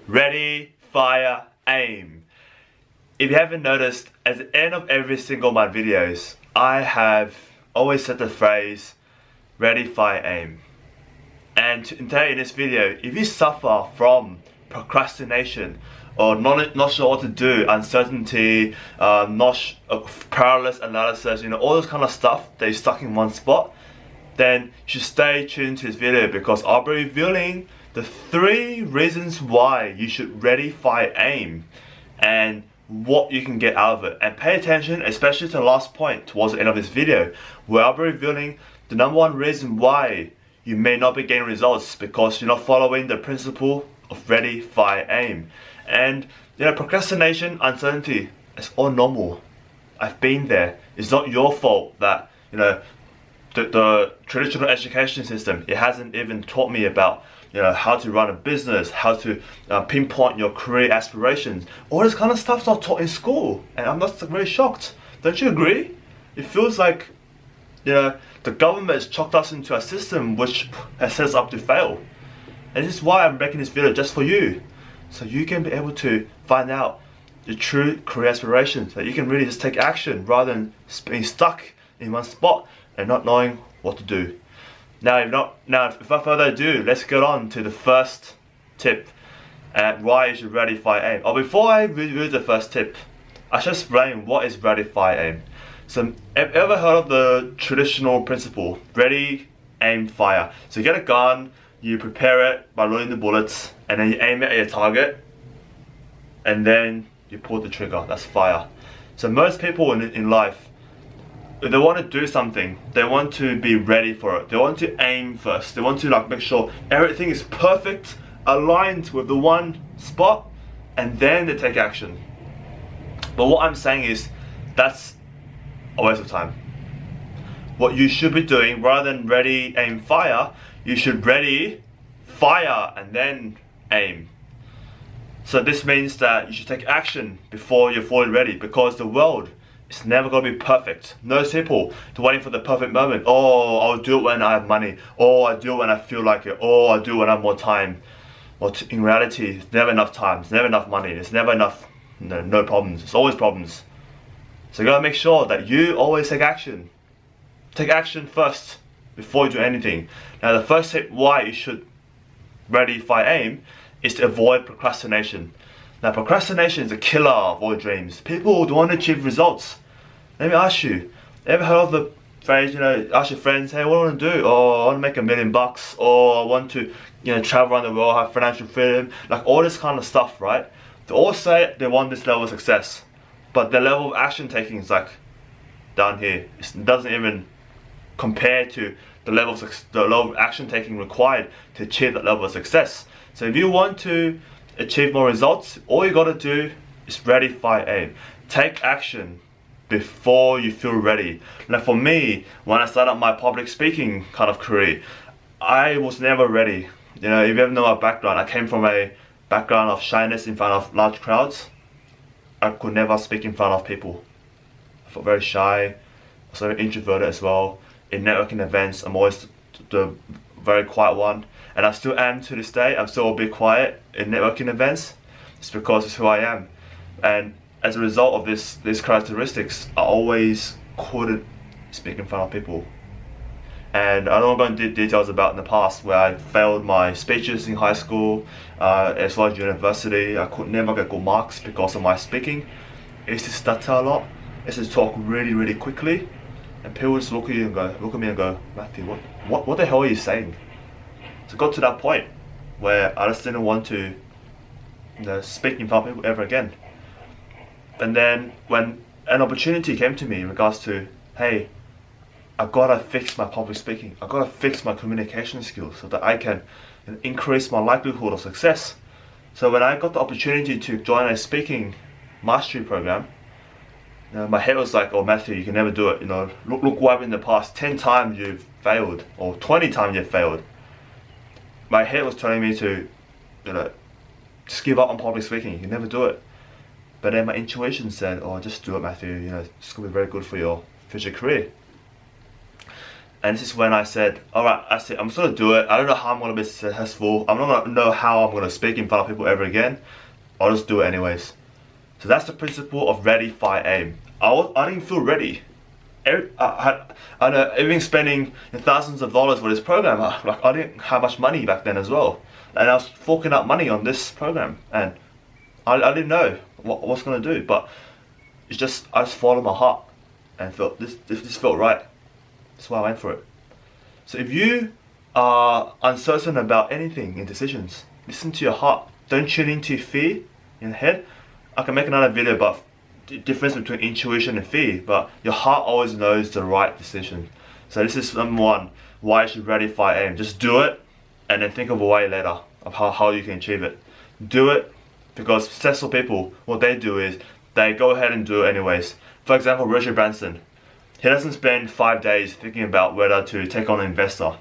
Ready, fire, aim. If you haven't noticed, at the end of every single of my videos, I have always said the phrase, ready, fire, aim. And today in this video, if you suffer from procrastination or not sure what to do, uncertainty, paralysis analysis, all this kind of stuff that you're stuck in one spot, then you should stay tuned to this video because I'll be revealing the 3 reasons why you should ready, fire, aim and what you can get out of it. And pay attention, especially to the last point towards the end of this video, where I'll be revealing the number 1 reason why you may not be getting results because you're not following the principle of ready, fire, aim. And procrastination, uncertainty, it's all normal. I've been there. It's not your fault that the traditional education system, it hasn't even taught me about how to run a business, how to pinpoint your career aspirations. All this kind of stuff's not taught in school, and I'm not very shocked. Don't you agree? It feels like the government has chalked us into a system which has set us up to fail. And this is why I'm making this video just for you, so you can be able to find out your true career aspirations, that you can really just take action rather than being stuck in one spot and not knowing what to do. Now, without further ado, let's get on to the first tip and why you should ready, fire, aim. Oh, before I review the first tip, I should explain what is ready, fire, aim. So, have you ever heard of the traditional principle? Ready, aim, fire. So you get a gun, you prepare it by loading the bullets, and then you aim it at your target, and then you pull the trigger. That's fire. So most people in life, if they want to do something, they want to be ready for it. They want to aim first. They want to make sure everything is perfect, aligned with the one spot, and then they take action. But what I'm saying is, that's a waste of time. What you should be doing, rather than ready, aim, fire, you should ready, fire, and then aim. So this means that you should take action before you're fully ready, because the world, it's never going to be perfect. Most people are waiting for the perfect moment. Oh, I'll do it when I have money. Oh, I'll do it when I feel like it. Oh, I'll do it when I have more time. Well, in reality, there's never enough time. There's never enough money. There's never enough, no problems. There's always problems. So you got to make sure that you always take action. Take action first before you do anything. Now, the first tip why you should ready, fire, aim is to avoid procrastination. Now, procrastination is a killer of all dreams. People don't want to achieve results. Let me ask you, ever heard of the phrase, ask your friends, hey, what do I want to do? Oh, I want to make $1 million, or I want to, travel around the world, have financial freedom, all this kind of stuff, right? They all say they want this level of success, but the level of action taking is down here. It doesn't even compare to the level of action taking required to achieve that level of success. So if you want to achieve more results, all you gotta do is ready, fire, aim. Take action before you feel ready. Now for me, when I started my public speaking kind of career, I was never ready. If you ever know my background, I came from a background of shyness in front of large crowds. I could never speak in front of people. I felt very shy. I was very introverted as well. In networking events, I'm always the very quiet one, and I still am to this day. I'm still a bit quiet in networking events. It's because it's who I am, and as a result of these characteristics, I always couldn't speak in front of people. And I don't go into details about in the past where I failed my speeches in high school, as well as university. I could never get good marks because of my speaking. I used to stutter a lot. I used to talk really, really quickly, and people just look at me and go, Matthew, what the hell are you saying? So it got to that point where I just didn't want to speak in front of people ever again. And then when an opportunity came to me in regards to, hey, I gotta fix my public speaking, I gotta fix my communication skills so that I can increase my likelihood of success. So when I got the opportunity to join a speaking mastery program, my head was like, oh Matthew, you can never do it. Look what happened in the past. 10 times you've failed, or 20 times you've failed. My head was telling me to, just give up on public speaking. You can never do it. But then my intuition said, oh, just do it, Matthew. It's gonna be very good for your future career. And this is when I said, alright, I said, I'm just gonna do it. I don't know how I'm gonna be successful. I'm not gonna know how I'm gonna speak in front of people ever again. I'll just do it anyways. So that's the principle of ready, fire, aim. I didn't feel ready. I know, even spending thousands of dollars for this program, like I didn't have much money back then as well. And I was forking out money on this program. And I didn't know what I was gonna do. But it's just, I just followed my heart. And felt this felt right. That's why I went for it. So if you are uncertain about anything in decisions, listen to your heart. Don't tune into fear in the head. I can make another video about the difference between intuition and fear, but your heart always knows the right decision. So this is number one, why you should ready, fire, aim. Just do it and then think of a way later of how you can achieve it. Do it because successful people, what they do is they go ahead and do it anyways. For example, Richard Branson. He doesn't spend 5 days thinking about whether to take on an investor.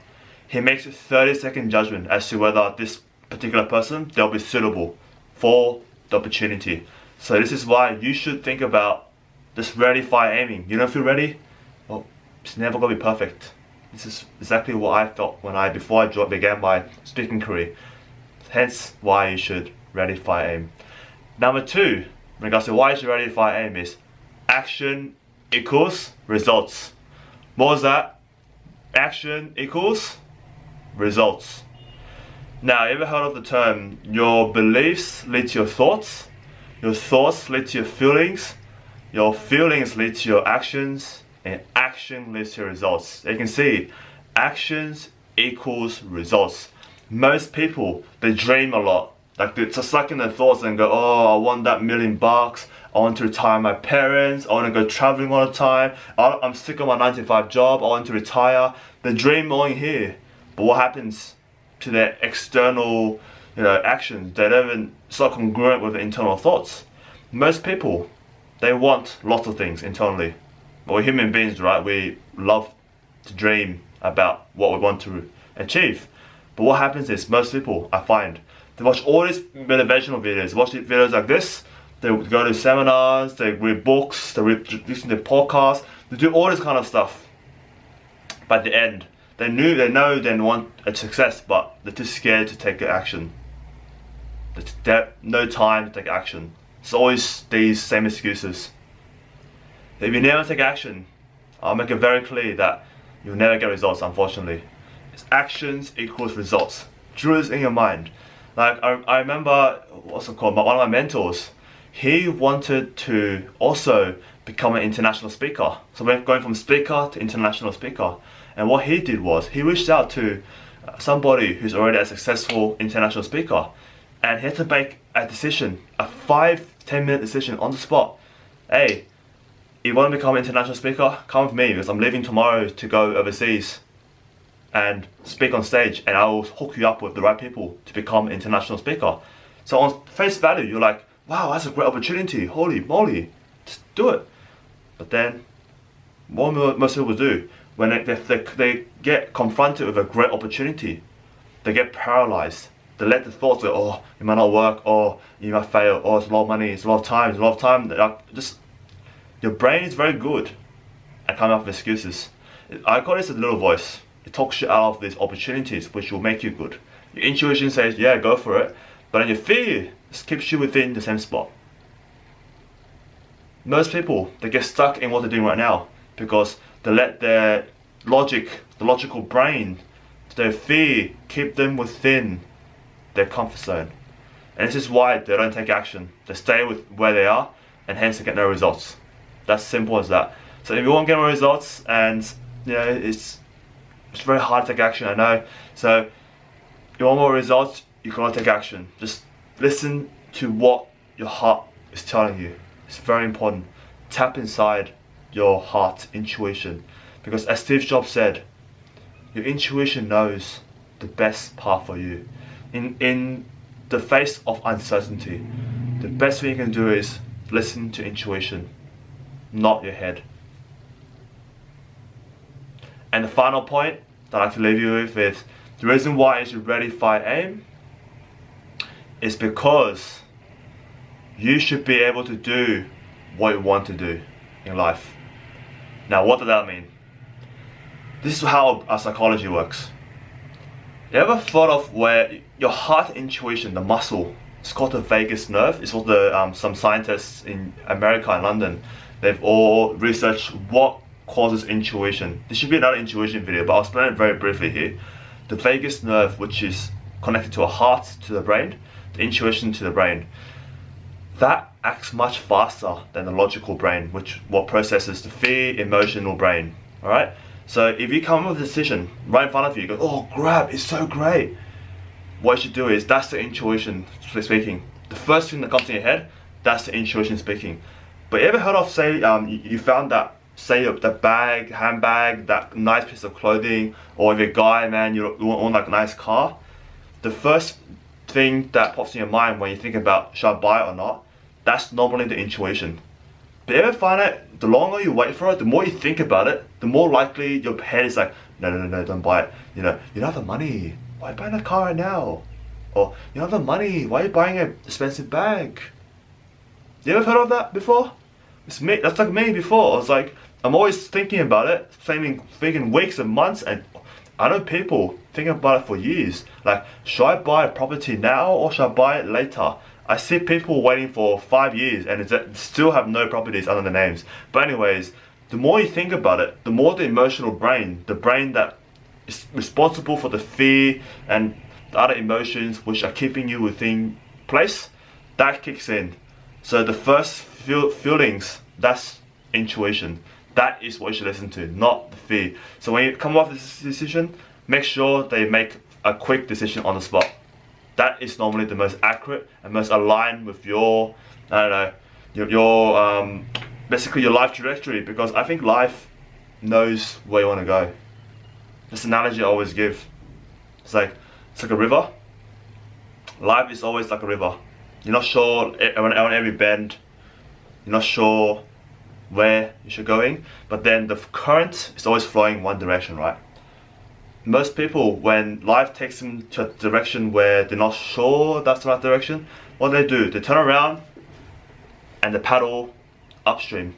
He makes a 30-second judgment as to whether this particular person, they'll be suitable for the opportunity. So this is why you should think about this ready, fire, aiming. You don't feel ready? Well, it's never gonna be perfect. This is exactly what I felt before I began my speaking career. Hence why you should ready, fire, aim. Number two, in regards to why you should ready, fire, aim is action equals results. What was that? Action equals results. Now, you ever heard of the term, your beliefs lead to your thoughts lead to your feelings lead to your actions, and action leads to your results. You can see, actions equals results. Most people, they dream a lot. Like they're just stuck in their thoughts and go, oh, I want that $1 million. I want to retire my parents. I want to go traveling all the time. I'm sick of my 9-to-5 job. I want to retire. The dream only here. But what happens to their external, actions? They don't even start congruent with the internal thoughts. Most people, they want lots of things internally. But we're human beings, right? We love to dream about what we want to achieve. But what happens is most people, I find, they watch all these motivational videos, watch videos like this. They go to seminars, they read books, they listen to podcasts, they do all this kind of stuff. But at the end, they know they want a success, but they're too scared to take action. They have no time to take action. It's always these same excuses. If you never take action, I'll make it very clear that you'll never get results, unfortunately. It's actions equals results. Drill this in your mind. Like I remember, what's it called? One of my mentors. He wanted to also become an international speaker. So we're going from speaker to international speaker. And what he did was, he reached out to somebody who's already a successful international speaker. And he had to make a decision, a 5-10 minute decision on the spot. Hey, you want to become an international speaker? Come with me because I'm leaving tomorrow to go overseas and speak on stage, and I will hook you up with the right people to become an international speaker. So on face value, you're like, wow, that's a great opportunity, holy moly, just do it. But then, what most people do, when they get confronted with a great opportunity, they get paralyzed. They let the thoughts go, oh, it might not work, or you might fail, or it's a lot of money, it's a lot of time, your brain is very good at coming up with excuses. I call this a little voice. It talks you out of these opportunities which will make you good. Your intuition says, yeah, go for it. But then your fear just keeps you within the same spot. Most people, they get stuck in what they're doing right now because they let their logical brain, their fear, keep them within their comfort zone. And this is why they don't take action. They stay with where they are, and hence they get no results. That's simple as that. So if you want to get more results, and it's very hard to take action, I know. So if you want more results, you gotta take action. Just listen to what your heart is telling you. It's very important. Tap inside your heart, intuition. Because as Steve Jobs said, your intuition knows the best path for you. In the face of uncertainty, the best thing you can do is listen to intuition, not your head. And the final point that I'd like to leave you with is, the reason why you should ready, fire, aim is because you should be able to do what you want to do in life. Now, what does that mean? This is how our psychology works. You ever thought of where your heart intuition, the muscle, it's called the vagus nerve. It's what some scientists in America and London, they've all researched what causes intuition. This should be another intuition video, but I'll explain it very briefly here. The vagus nerve, which is connected to a heart, to the brain, the intuition to the brain, that acts much faster than the logical brain, which what processes the fear, emotional brain. Alright? So if you come up with a decision right in front of you, you go, oh grab, it's so great. What you should do is, that's the intuition speaking. The first thing that comes in your head, that's the intuition speaking. But you ever heard of, say, you found that, say, that bag, handbag, that nice piece of clothing, or if you're a guy, man, you own like a nice car. The first thing that pops in your mind when you think about should I buy it or not, that's normally the intuition. But you ever find out the longer you wait for it, the more you think about it, the more likely your head is like, no, don't buy it. You know, you don't have the money. Why are you buying a car right now? Or you don't have the money. Why are you buying an expensive bag? You ever heard of that before? It's me. That's like me before. I was like, I'm always thinking about it, thinking weeks and months, and I know people thinking about it for years. Like, should I buy a property now or should I buy it later? I see people waiting for 5 years and still have no properties under their names. But anyways, the more you think about it, the more the emotional brain, the brain that is responsible for the fear and the other emotions which are keeping you within place, that kicks in. So the first feelings, that's intuition. That is what you should listen to, not the fear. So when you come up with this decision, make sure they make a quick decision on the spot. That is normally the most accurate and most aligned with your, I don't know, basically your life trajectory, because I think life knows where you want to go. This analogy I always give. It's like a river. Life is always like a river. You're not sure on every bend. You're not sure where you should going, but then the current is always flowing one direction, right? Most people, when life takes them to a direction where they're not sure that's the right direction, what do? They turn around and they paddle upstream,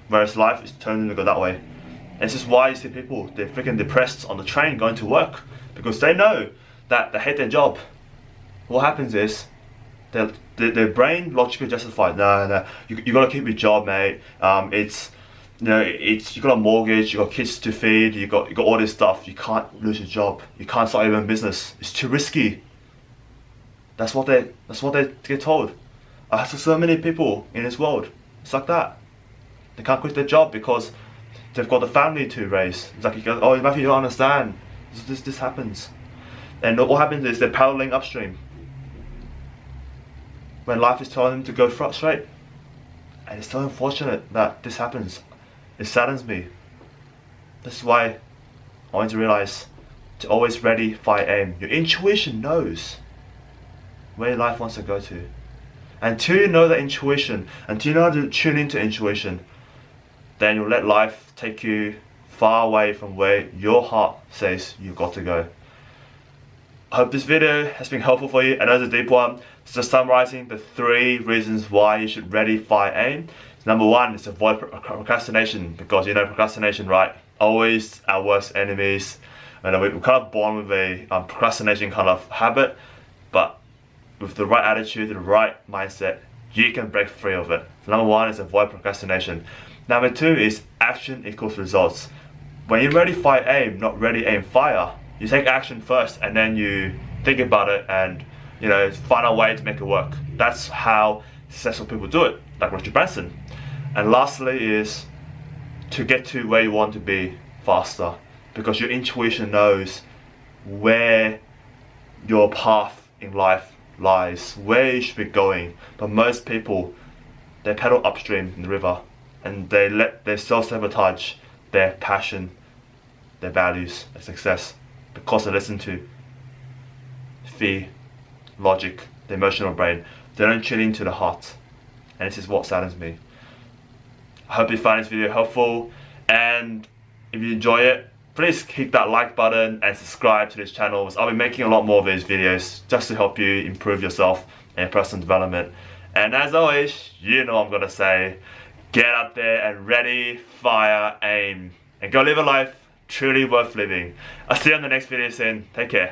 whereas life is turning to go that way. And this is why you see people, they're freaking depressed on the train going to work, because they know that they hate their job. What happens is, their brain logically justifies, no, you gotta keep your job, mate. You got a mortgage, you got kids to feed, you got all this stuff. You can't lose your job. You can't start your own business. It's too risky. That's what they get told. I have so many people in this world. It's like that. They can't quit their job because they've got a family to raise. It's like, oh, Matthew, you don't understand. This happens, and what happens is they're paddling upstream when life is telling them to go straight. And it's so unfortunate that this happens. It saddens me. This is why I want to realize to always ready, fight, aim. Your intuition knows where life wants to go to. Until you know that intuition, until you know how to tune into intuition, then you'll let life take you far away from where your heart says you've got to go. I hope this video has been helpful for you. I know it's a deep one. It's just summarizing the 3 reasons why you should ready, fight, aim. Number 1 is avoid procrastination, because you know procrastination, right? Always our worst enemies. And we're kind of born with a procrastination kind of habit, but with the right attitude, the right mindset, you can break free of it. So number 1 is avoid procrastination. Number 2 is action equals results. When you're ready, fight, aim, not ready, aim, fire. You take action first and then you think about it and find a way to make it work. That's how successful people do it, like Richard Branson. And lastly is to get to where you want to be faster, because your intuition knows where your path in life lies, where you should be going. But most people, they paddle upstream in the river and they let their self-sabotage their passion, their values, their success, because they listen to fear, logic, the emotional brain. They don't tune into the heart, and this is what saddens me. I hope you find this video helpful, and if you enjoy it, please hit that like button and subscribe to this channel. I'll be making a lot more of these videos just to help you improve yourself and personal development. And as always, you know what I'm gonna say, get up there and ready, fire, aim, and go live a life truly worth living. I'll see you on the next video soon. Take care.